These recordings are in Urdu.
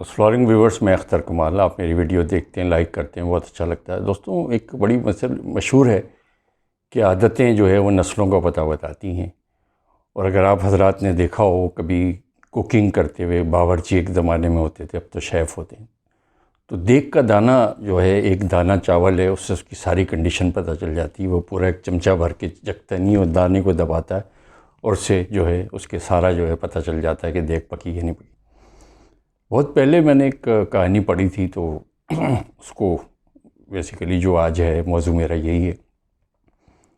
فلورنگ ویورز میں اختر کمال، آپ میری ویڈیو دیکھتے ہیں، لائک کرتے ہیں، بہت اچھا لگتا ہے۔ دوستوں، ایک بڑی مشہور ہے کہ عادتیں جو ہے وہ نسلوں کا پتہ بتاتی ہیں، اور اگر آپ حضرات نے دیکھا ہو کبھی کوکنگ کرتے ہوئے، باورچی ایک زمانے میں ہوتے تھے، اب تو شیف ہوتے ہیں، تو دیگ کا دانہ جو ہے، ایک دانہ چاول ہے، اس سے اس کی ساری کنڈیشن پتہ چل جاتی ہے۔ وہ پورا ایک چمچہ بھر کے جگتا نہیں، اور دانے کو دباتا ہے، اور اس سے جو ہے اس کے سارا جو ہے پتہ چل جاتا ہے کہ دیگ پکی ہے نہیں پکی۔ بہت پہلے میں نے ایک کہانی پڑھی تھی، تو اس کو بیسیکلی جو آج ہے موضوع میرا یہی ہے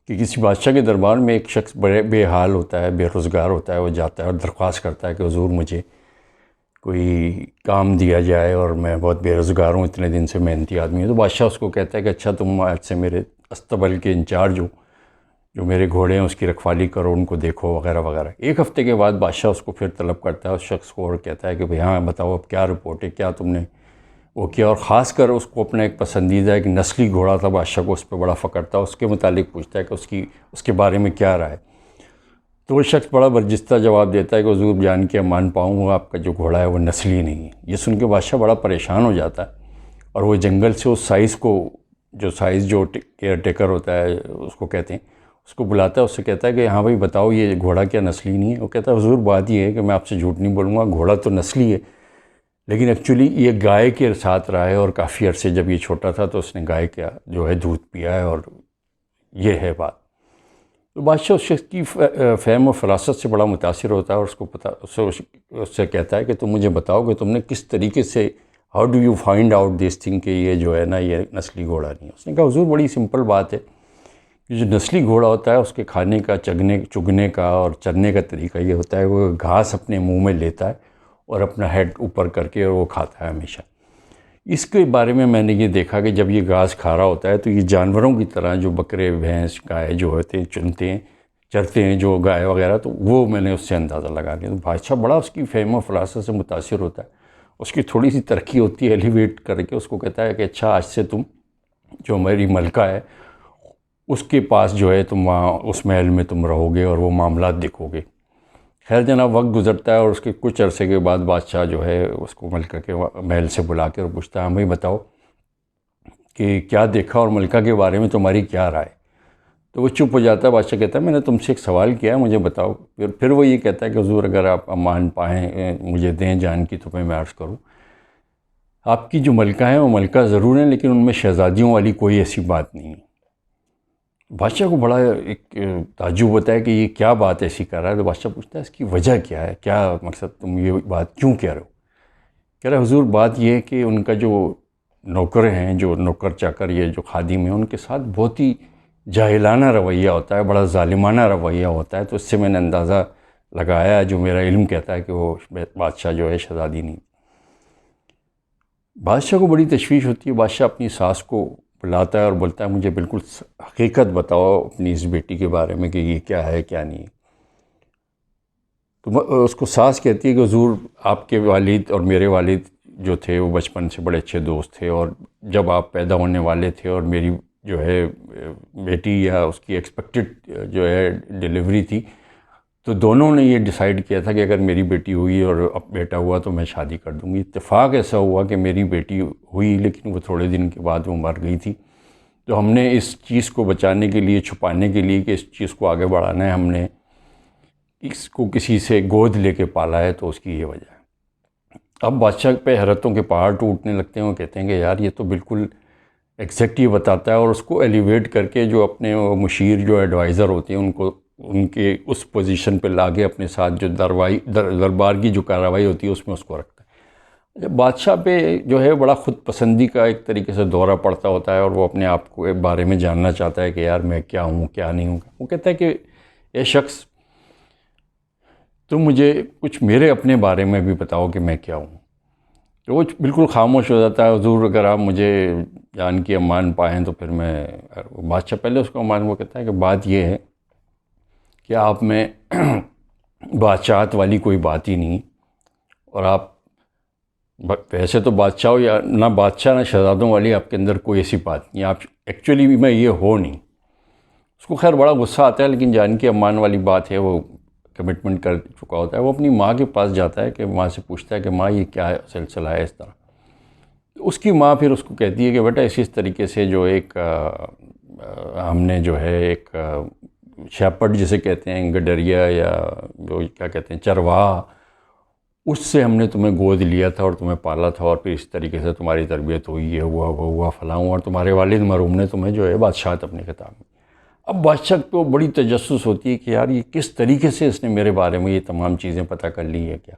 کہ کسی بادشاہ کے دربار میں ایک شخص بڑے بے حال ہوتا ہے، بے روزگار ہوتا ہے، وہ جاتا ہے اور درخواست کرتا ہے کہ حضور مجھے کوئی کام دیا جائے، اور میں بہت بے روزگار ہوں، اتنے دن سے محنتی آدمی ہوں۔ تو بادشاہ اس کو کہتا ہے کہ اچھا، تم آج سے میرے استبل کے انچارج ہو، جو میرے گھوڑے ہیں اس کی رکھوالی کرو، ان کو دیکھو وغیرہ وغیرہ۔ ایک ہفتے کے بعد بادشاہ اس کو پھر طلب کرتا ہے، اس شخص کو، اور کہتا ہے کہ بھئی ہاں بتاؤ، اب کیا رپورٹ ہے، کیا تم نے وہ کیا؟ اور خاص کر اس کو اپنا ایک پسندیدہ ایک نسلی گھوڑا تھا، بادشاہ کو اس پہ بڑا فخر تھا، اس کے متعلق پوچھتا ہے کہ اس کے بارے میں کیا رائے۔ تو وہ شخص بڑا برجستہ جواب دیتا ہے کہ حضور جان کے مان پاؤں گا، آپ کا جو گھوڑا ہے وہ نسلی نہیں ہے۔ یہ سن کے بادشاہ بڑا پریشان ہو جاتا ہے، اور وہ جنگل سے اس سائز جو کیئر ٹیکر ہوتا ہے اس کو کہتے ہیں، اس کو بلاتا ہے، اس سے کہتا ہے کہ ہاں بھائی بتاؤ، یہ گھوڑا کیا نسلی نہیں ہے؟ وہ کہتا ہے حضور بات یہ ہے کہ میں آپ سے جھوٹ نہیں بولوں گا، گھوڑا تو نسلی ہے، لیکن ایکچولی یہ گائے کے ساتھ رہا ہے، اور کافی عرصے جب یہ چھوٹا تھا تو اس نے گائے کا جو ہے دودھ پیا ہے، اور یہ ہے بات۔ تو بادشاہ اس شخص کی فہم و فراست سے بڑا متاثر ہوتا ہے، اور اس سے کہتا ہے کہ تم مجھے بتاؤ کہ تم نے کس طریقے سے how do you find out this thing کہ یہ جو ہے نا، یہ نسلی گھوڑا نہیں ہے۔ اس نے کہا حضور بڑی سمپل بات ہے کہ جو نسلی گھوڑا ہوتا ہے اس کے کھانے کا، چگنے کا اور چرنے کا طریقہ یہ ہوتا ہے، وہ گھاس اپنے منہ میں لیتا ہے اور اپنا ہیڈ اوپر کر کے، اور وہ کھاتا ہے ہمیشہ۔ اس کے بارے میں نے یہ دیکھا کہ جب یہ گھاس کھا رہا ہوتا ہے تو یہ جانوروں کی طرح جو بکرے، بھینس، گائے جو ہوتے ہیں، چنتے ہیں، چرتے ہیں، جو گائے وغیرہ، تو وہ میں نے اس سے اندازہ لگا لیا۔ تو بادشاہ بڑا اس کی فہم و فراست سے متاثر ہوتا ہے، اس کی تھوڑی سی ترقی ہوتی ہے، ایلیویٹ کر کے اس کو کہتا ہے کہ اچھا، آج سے تم جو میری ملکہ ہے اس کے پاس جو ہے تم وہاں اس محل میں تم رہو گے، اور وہ معاملات دیکھو گے۔ خیر جناب، وقت گزرتا ہے، اور اس کے کچھ عرصے کے بعد بادشاہ جو ہے اس کو ملکہ کے محل سے بلا کے اور پوچھتا ہے ہاں بھائی بتاؤ کہ کیا دیکھا، اور ملکہ کے بارے میں تمہاری کیا رائے؟ تو وہ چپ ہو جاتا ہے۔ بادشاہ کہتا ہے میں نے تم سے ایک سوال کیا ہے، مجھے بتاؤ۔ پھر وہ یہ کہتا ہے کہ حضور اگر آپ امان پائیں، مجھے دیں جان کی، تو میں عرض کروں آپ کی جو ملکہ ہیں وہ ملکہ ضرور ہیں، لیکن ان میں شہزادیوں والی کوئی ایسی بات نہیں ہے۔ بادشاہ کو بڑا ایک تعجب ہوتا ہے کہ یہ کیا بات ایسی کر رہا ہے۔ تو بادشاہ پوچھتا ہے اس کی وجہ کیا ہے، کیا مقصد، تم یہ بات کیوں کہہ رہے ہو؟ کہہ رہا ہے حضور بات یہ ہے کہ ان کا جو نوکر ہیں، جو نوکر چاکر، یہ جو خادم ہیں، ان کے ساتھ بہت ہی جاہلانہ رویہ ہوتا ہے، بڑا ظالمانہ رویہ ہوتا ہے۔ تو اس سے میں نے اندازہ لگایا، جو میرا علم کہتا ہے کہ وہ بادشاہ جو ہے شہزادی نہیں۔ بادشاہ کو بڑی تشویش ہوتی ہے۔ بادشاہ اپنی ساس کو بلاتا ہے اور بولتا ہے مجھے بالکل حقیقت بتاؤ اپنی اس بیٹی کے بارے میں کہ یہ کیا ہے کیا نہیں۔ تو اس کو ساس کہتی ہے کہ حضور آپ کے والد اور میرے والد جو تھے وہ بچپن سے بڑے اچھے دوست تھے، اور جب آپ پیدا ہونے والے تھے اور میری جو ہے بیٹی یا اس کی ایکسپیکٹڈ جو ہے ڈیلیوری تھی، تو دونوں نے یہ ڈیسائیڈ کیا تھا کہ اگر میری بیٹی ہوئی اور اب بیٹا ہوا تو میں شادی کر دوں گی۔ اتفاق ایسا ہوا کہ میری بیٹی ہوئی، لیکن وہ تھوڑے دن کے بعد وہ مر گئی تھی۔ تو ہم نے اس چیز کو بچانے کے لیے، چھپانے کے لیے کہ اس چیز کو آگے بڑھانا ہے، ہم نے اس کو کسی سے گود لے کے پالا ہے، تو اس کی یہ وجہ ہے۔ اب بادشاہ پہ حیرتوں کے پہاڑ ٹوٹنے لگتے ہیں۔ وہ کہتے ہیں کہ یار یہ تو بالکل ایگزیکٹ یہ بتاتا ہے، اور اس کو ایلیویٹ کر کے جو اپنے مشیر جو ایڈوائزر ہوتے ہیں ان کو ان کے اس پوزیشن پہ لا کے اپنے ساتھ جو دربار کی جو کارروائی ہوتی ہے اس میں اس کو رکھتا ہے۔ جب بادشاہ پہ جو ہے بڑا خود پسندی کا ایک طریقے سے دورہ پڑتا ہوتا ہے، اور وہ اپنے آپ کو بارے میں جاننا چاہتا ہے کہ یار میں کیا ہوں کیا نہیں ہوں، وہ کہتا ہے کہ اے شخص تم مجھے کچھ میرے اپنے بارے میں بھی بتاؤ کہ میں کیا ہوں۔ تو وہ بالکل خاموش ہو جاتا ہے۔ حضور اگر آپ مجھے جان کی امان پائیں تو پھر میں، بادشاہ پہلے اس کو امان، وہ کہتا ہے کہ بات یہ ہے کہ آپ میں بادشاہت والی کوئی بات ہی نہیں، اور آپ ویسے تو بادشاہ ہو یا نہ بادشاہ نہ شہزادوں والی آپ کے اندر کوئی ایسی بات نہیں، آپ ایکچولی میں یہ ہو نہیں۔ اس کو خیر بڑا غصہ آتا ہے، لیکن جان کی امان والی بات ہے، وہ کمٹمنٹ کر چکا ہوتا ہے وہ اپنی ماں کے پاس جاتا ہے کہ ماں سے پوچھتا ہے کہ ماں یہ کیا سلسلہ ہے اس طرح. اس کی ماں پھر اس کو کہتی ہے کہ بیٹا اس طریقے سے جو ایک ہم نے جو ہے ایک شیپرڈ جسے کہتے ہیں گڈریا یا جو کیا کہتے ہیں چرواہا، اس سے ہم نے تمہیں گود لیا تھا اور تمہیں پالا تھا اور پھر اس طریقے سے تمہاری تربیت ہوئی، یہ ہوا وہ ہوا فلاں ہوا، اور تمہارے والد مرحوم نے تمہیں جو ہے بادشاہت اپنے خطاب میں. اب بادشاہ کو بڑی تجسس ہوتی ہے کہ یار یہ کس طریقے سے اس نے میرے بارے میں یہ تمام چیزیں پتہ کر لی ہے کیا.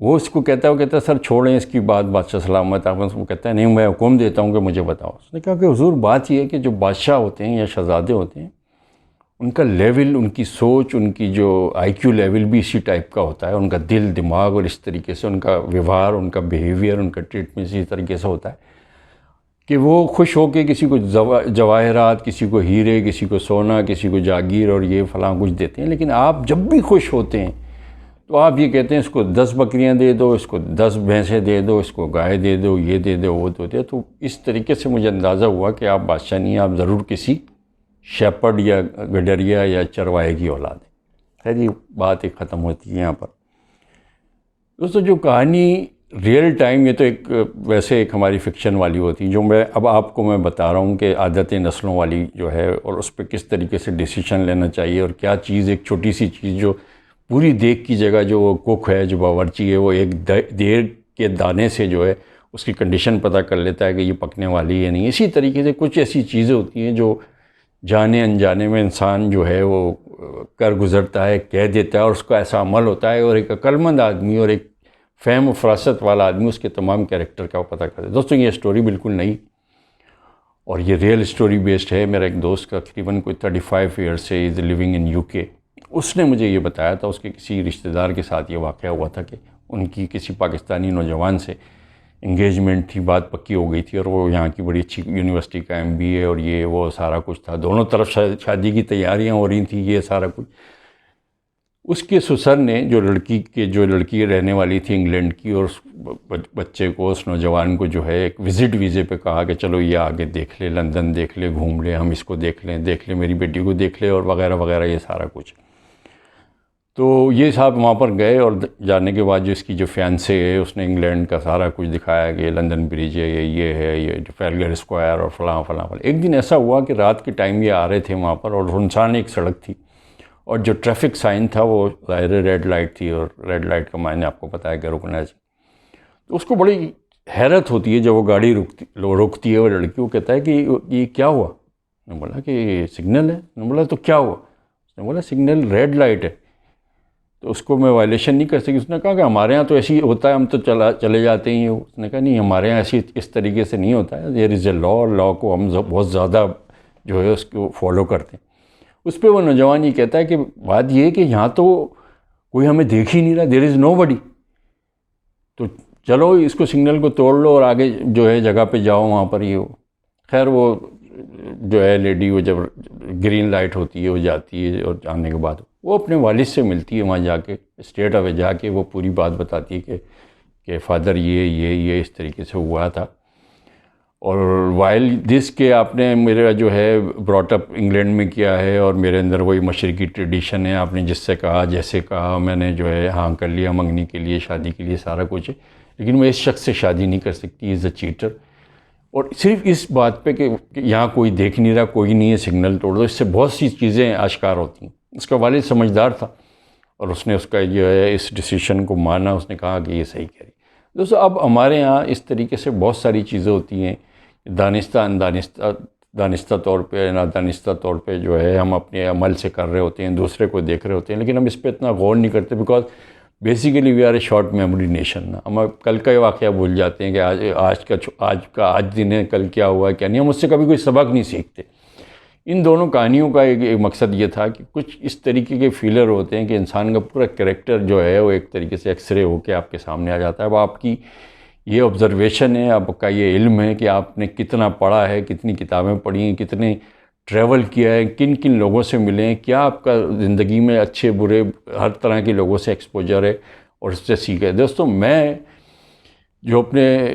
وہ اس کو کہتا ہے، وہ کہتا ہے سر چھوڑیں اس کی بات، بادشاہ سلامت آپ. اس کو کہتا ہے نہیں میں حکم دیتا ہوں کہ مجھے بتاؤ. اس نے کہا کہ حضور بات یہ ہے کہ جو بادشاہ ہوتے ہیں یا شہزادے ہوتے ہیں ان کا لیول، ان کی سوچ، ان کی جو آئی کیو لیول بھی اسی ٹائپ کا ہوتا ہے، ان کا دل دماغ اور اس طریقے سے ان کا ویوہار، ان کا بیہیویئر، ان کا ٹریٹمنٹ اسی طریقے سے ہوتا ہے کہ وہ خوش ہو کے کسی کو جواہرات، کسی کو ہیرے، کسی کو سونا، کسی کو جاگیر اور یہ فلاں کچھ دیتے ہیں. لیکن آپ جب بھی خوش ہوتے ہیں تو آپ یہ کہتے ہیں اس کو 10 بکریاں دے دو، اس کو 10 بھینسیں دے دو، اس کو گائے دے دو، یہ دے دو، وہ دے دو. تو اس طریقے سے مجھے اندازہ ہوا کہ آپ بادشاہ نہیں ہیں، آپ ضرور کسی شیپرڈ یا گڈریا یا چرواہے کی اولاد ہے. خیر یہ بات ایک ختم ہوتی ہے یہاں پر. دوستو جو کہانی ریئل ٹائم، یہ تو ایک ویسے ایک ہماری فکشن والی ہوتی ہے جو میں اب آپ کو میں بتا رہا ہوں کہ عادتیں نسلوں والی جو ہے اور اس پہ کس طریقے سے ڈیسیشن لینا چاہیے اور کیا چیز، ایک چھوٹی سی چیز جو پوری دیگ کی جگہ جو وہ کوک ہے، جو باورچی ہے، وہ ایک دیر کے دانے سے جو ہے اس کی کنڈیشن پتہ کر لیتا ہے کہ یہ پکنے والی ہے نہیں. اسی طریقے سے کچھ ایسی چیزیں ہوتی ہیں جو جانے انجانے میں انسان جو ہے وہ کر گزرتا ہے، کہہ دیتا ہے اور اس کا ایسا عمل ہوتا ہے، اور ایک عقلمند آدمی اور ایک فہم و فراست والا آدمی اس کے تمام کیریکٹر کا پتہ کرتا ہے. دوستوں یہ اسٹوری بالکل نہیں اور یہ ریئل اسٹوری بیسڈ ہے. میرا ایک دوست کا تقریباً کوئی 35 ایئر سے از لیونگ ان UK. اس نے مجھے یہ بتایا تھا، اس کے کسی رشتہ دار کے ساتھ یہ واقعہ ہوا تھا کہ ان کی کسی پاکستانی نوجوان سے انگیجمنٹ تھی، بات پکی ہو گئی تھی اور وہ یہاں کی بڑی اچھی یونیورسٹی کا MBA اور یہ وہ سارا کچھ تھا. دونوں طرف شادی کی تیاریاں ہو رہی تھیں، یہ سارا کچھ. اس کے سسر نے جو لڑکی رہنے والی تھی انگلینڈ کی، اور اس بچے کو، اس نوجوان کو جو ہے ایک وزٹ ویزے پہ کہا کہ چلو یہ آگے دیکھ لے، لندن دیکھ لے، گھوم لے، ہم اس کو دیکھ لیں میری بیٹی کو دیکھ لے اور وغیرہ وغیرہ یہ سارا کچھ. تو یہ صاحب وہاں پر گئے اور جانے کے بعد جو اس کی جو فیانسے ہے اس نے انگلینڈ کا سارا کچھ دکھایا کہ لندن برج ہے، یہ ہے، یہ ٹرافلگر اسکوائر اور فلاں فلاں فلاں. ایک دن ایسا ہوا کہ رات کے ٹائم یہ آ رہے تھے وہاں پر اور سنسان ایک سڑک تھی اور جو ٹریفک سائن تھا وہ ظاہر ریڈ لائٹ تھی، اور ریڈ لائٹ کا معنی آپ کو پتہ ہے کہ رکنا ہے. تو اس کو بڑی حیرت ہوتی ہے جب وہ گاڑی رکتی ہے، وہ لڑکی کو کہتا ہے کہ یہ کیا ہوا؟ نے بولا کہ یہ سگنل ہے. نے بولا تو کیا ہوا؟ اس نے بولا سگنل ریڈ لائٹ ہے تو اس کو میں وائلیشن نہیں کر سکی. اس نے کہا کہ ہمارے ہاں تو ایسی ہوتا ہے، ہم تو چلے جاتے ہیں. اس نے کہا نہیں ہمارے ہاں ایسی اس طریقے سے نہیں ہوتا ہے. دیر از اے لا، اور لا کو ہم بہت زیادہ جو ہے اس کو فالو کرتے ہیں. اس پہ وہ نوجوان یہ کہتا ہے کہ بات یہ ہے کہ یہاں تو کوئی ہمیں دیکھ ہی نہیں رہا، دیر از نو بڈی. تو چلو اس کو سگنل کو توڑ لو اور آگے جو ہے جگہ پہ جاؤ وہاں پر یہ ہو. خیر وہ جو ہے لیڈی وہ جب گرین لائٹ ہوتی ہے وہ جاتی ہے، اور جانے کے بعد وہ اپنے والد سے ملتی ہے وہاں جا کے، اسٹریٹ اوے جا کے وہ پوری بات بتاتی ہے کہ فادر یہ اس طریقے سے ہوا تھا. اور وائل دس کہ آپ نے میرا جو ہے براٹ اپ انگلینڈ میں کیا ہے اور میرے اندر وہی مشرقی ٹریڈیشن ہے، آپ نے جس سے کہا جیسے کہا میں نے جو ہے ہاں کر لیا، منگنی کے لیے، شادی کے لیے سارا کچھ ہے، لیکن میں اس شخص سے شادی نہیں کر سکتی، از اے چیٹر. اور صرف اس بات پہ کہ یہاں کوئی دیکھ نہیں رہا، کوئی نہیں ہے، سگنل توڑ دو. اس سے بہت سی چیزیں آشکار ہوتی ہیں. اس کا والد سمجھدار تھا اور اس نے اس کا جو ہے اس ڈیسیشن کو مانا. اس نے کہا کہ یہ صحیح کہہ رہی. دوستو اب ہمارے یہاں اس طریقے سے بہت ساری چیزیں ہوتی ہیں، دانستہ طور پہ، نادانستہ طور پہ جو ہے ہم اپنے عمل سے کر رہے ہوتے ہیں، دوسرے کو دیکھ رہے ہوتے ہیں، لیکن ہم اس پہ اتنا غور نہیں کرتے because basically we are a short memory nation. ہم کل کا واقعہ بھول جاتے ہیں کہ آج دن ہے، کل کیا ہوا ہے کیا نہیں. ہم اس سے کبھی کوئی سبق نہیں سیکھتے. ان دونوں کہانیوں کا ایک مقصد یہ تھا کہ کچھ اس طریقے کے فیلر ہوتے ہیں کہ انسان کا پورا کریکٹر جو ہے وہ ایک طریقے سے ایکس رے ہو کے آپ کے سامنے آ جاتا ہے. اب آپ کی یہ آبزرویشن ہے، آپ کا یہ علم ہے کہ آپ نے کتنا پڑھا ہے، کتنی کتابیں پڑھی ہیں، کتنے ٹریول کیا ہے، کن کن لوگوں سے ملے ہیں، کیا آپ کا زندگی میں اچھے برے ہر طرح کے لوگوں سے ایکسپوجر ہے اور اس سے سیکھا ہے. دوستوں میں جو اپنے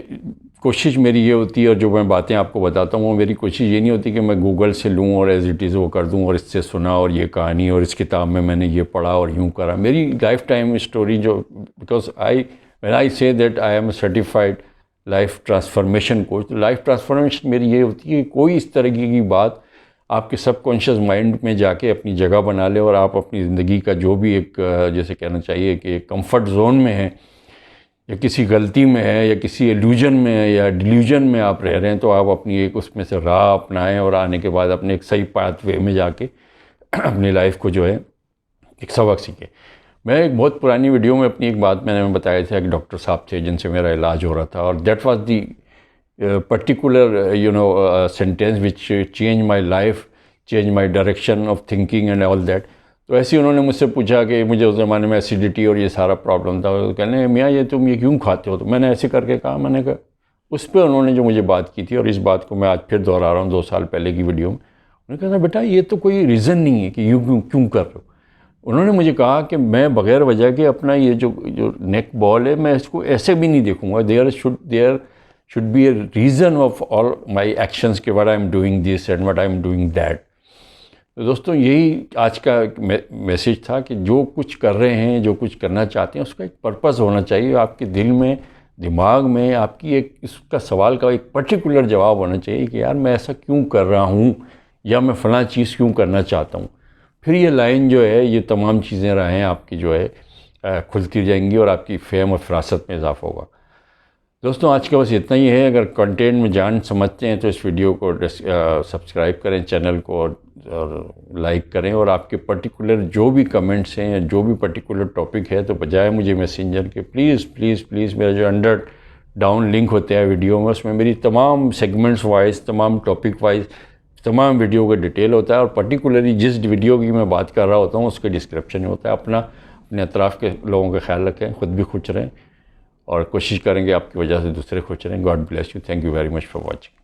کوشش میری یہ ہوتی ہے، اور جو میں باتیں آپ کو بتاتا ہوں وہ میری کوشش یہ نہیں ہوتی کہ میں گوگل سے لوں اور ایز اٹ از وہ کر دوں اور اس سے سنا اور یہ کہانی اور اس کتاب میں نے یہ پڑھا اور یوں کرا. میری لائف ٹائم اسٹوری جو because when I say that I am a certified life transformation coach, تو لائف ٹرانسفارمیشن میری یہ ہوتی ہے کہ کوئی اس طرح کی بات آپ کے سب کانشیس مائنڈ میں جا کے اپنی جگہ بنا لے، اور آپ اپنی زندگی کا جو بھی ایک جیسے کہنا چاہیے کہ کمفرٹ زون میں ہے یا کسی غلطی میں ہے یا کسی ایلوژن میں ہے یا ڈیلیوژن میں آپ رہ رہے ہیں، تو آپ اپنی ایک اس میں سے راہ اپنائیں اور آنے کے بعد اپنے ایک صحیح پاتھ وے میں جا کے اپنی لائف کو جو ہے ایک سبق سیکھیں. میں ایک بہت پرانی ویڈیو میں اپنی ایک بات میں نے بتایا تھا، ایک ڈاکٹر صاحب تھے جن سے میرا علاج ہو رہا تھا، اور that was the particular sentence which change my life, change my direction of thinking and all that. تو ایسے ہی انہوں نے مجھ سے پوچھا کہ مجھے اس زمانے میں ایسیڈیٹی اور یہ سارا پرابلم تھا، کہنے میاں یہ تم یہ کیوں کھاتے ہو؟ تو میں نے ایسے کر کے کہا، میں نے کہا اس پہ انہوں نے جو مجھے بات کی تھی، اور اس بات کو میں آج پھر دہرا رہا ہوں 2 سال پہلے کی ویڈیو میں، انہوں نے کہا بیٹا یہ تو کوئی ریزن نہیں ہے کہ یوں کیوں کر رہے ہو. انہوں نے مجھے کہا کہ میں بغیر وجہ کے اپنا یہ جو نیک بال ہے میں اس کو ایسے بھی نہیں دیکھوں گا. There should be a reason of all my actions کہ what I am doing this and what I am doing that. تو دوستوں یہی آج کا میسیج تھا کہ جو کچھ کر رہے ہیں، جو کچھ کرنا چاہتے ہیں، اس کا ایک پرپس ہونا چاہیے. آپ کے دل میں، دماغ میں آپ کی ایک اس کا سوال کا ایک پرٹیکولر جواب ہونا چاہیے کہ یار میں ایسا کیوں کر رہا ہوں، یا میں فلاں چیز کیوں کرنا چاہتا ہوں. پھر یہ لائن جو ہے، یہ تمام چیزیں راہیں آپ کی جو ہے کھلتی جائیں گی اور آپ کی فہم اور فراست میں اضافہ ہوگا. دوستوں آج کا بس اتنا ہی ہے. اگر کنٹینٹ میں جان سمجھتے ہیں تو اس ویڈیو کو سبسکرائب کریں، چینل کو، اور لائک کریں، اور آپ کے پرٹیکولر جو بھی کمنٹس ہیں یا جو بھی پرٹیکولر ٹاپک ہے تو بجائے مجھے میسنجر کے پلیز میرا جو انڈر ڈاؤن لنک ہوتا ہے ویڈیو میں، اس میں میری تمام سیگمنٹس وائز، تمام ٹاپک وائز تمام ویڈیو کا ڈیٹیل ہوتا ہے، اور پرٹیکولرلی جس ویڈیو کی میں بات کر رہا ہوتا ہوں اس کے ڈسکرپشن میں ہوتا ہے. اپنے اطراف کے لوگوں کا خیال رکھیں، خود بھی خوش رہیں، اور کوشش کریں گے آپ کی وجہ سے دوسرے خوش رہیں. God bless you. Thank you very much for watching.